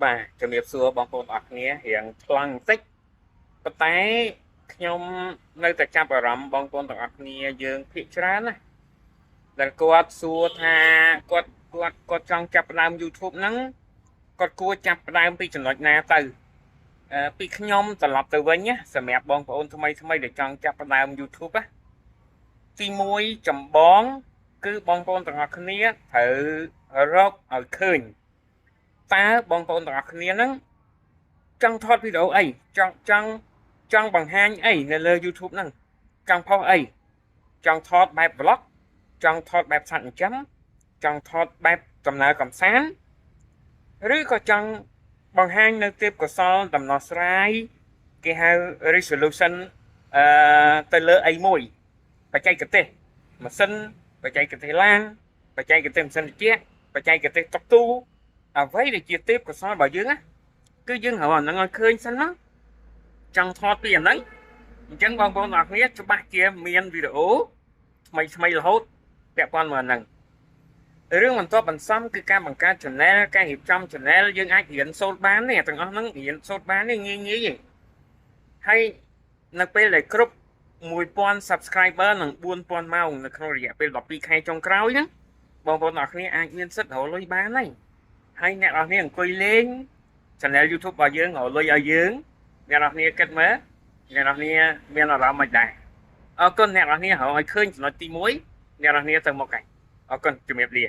បាទជំរាបសួរបងប្អូនអរគ្នារៀងខ្លាំងបន្តិចប៉ុន្តែខ្ញុំនៅតែចាប់អារម្មណ៍បងប្អូនទាំងអស់គ្នាយើងភាគច្រើនណាដែលគាត់សួរថាគាត់ចង់ចាប់ផ្ដើម YouTube ហ្នឹងគាត់គួរចាប់ផ្ដើមពីចំណុចណាទៅពីខ្ញុំត្រឡប់ទៅវិញណាសម្រាប់បងប្អូនថ្មីដែលចង់ចាប់ផ្ដើម YouTube ណាទី1ចម្បងគឺបងប្អូនទាំងអស់គ្នាត្រូវរកឲ្យឃើញតើបងប្អូនទាំងអស់គ្នាហ្នឹងចង់ថតវីដេអូអីចង់បង្ហាញអីនៅលើ YouTube ហ្នឹងចង់ផុសអីចង់ថតបែប vlog ចង់ថតបែបសត្វចិញ្ចឹមចង់ថតបែបដំណើរកម្សាន្តឬក៏ចង់បង្ហាញនៅទេពកោសល្យដំណោះស្រាយគេហៅ resolution ទៅលើអីមួយបច្ចេកទេសម៉ាស៊ីនបច្ចេកទេសឡានបច្ចេកទេសម៉ាស៊ីនត្រជាក់បច្ចេកទេសតុកទូអ្វីដែលជាទេពកោសល្យរបស់យើងណាគឺយើងត្រូវអាហ្នឹងឲ្យឃើញសិនណាចង់ថតពីអាហ្នឹងអញ្ចឹងបងប្អូនអរគ្នាច្បាស់ជាមានវីដេអូថ្មីរហូតពាក់ព័ន្ធមកហ្នឹងរឿងបន្ទាប់បន្សំគឺការបង្កើត channel ការរៀបចំ channel យើងអាចរៀនសូត្របានទេទាំងអស់ហ្នឹងរៀនសូត្របានទេងាយទេហើយនៅពេលដែលគ្រប់ 1000 subscriber និង 4000 ម៉ោងនៅក្នុងរយៈពេល12ខែចុងក្រោយហ្នឹងបងប្អូនអរគ្នាអាចមានសិទ្ធិរកលុយបានហើយអ្នកនរគ្នាអង្គុយលេង channel YouTube របស់យើងរកលុយឲ្យយើងអ្នកនរគ្នាគិតមើលអ្នកនរគ្នាមានអារម្មណ៍មិនដែរអរគុណអ្នកនរគ្នារកឲ្យឃើញចំណុចទី1អ្នកនរគ្នាទៅមុខហើយអរគុណជំរាបលា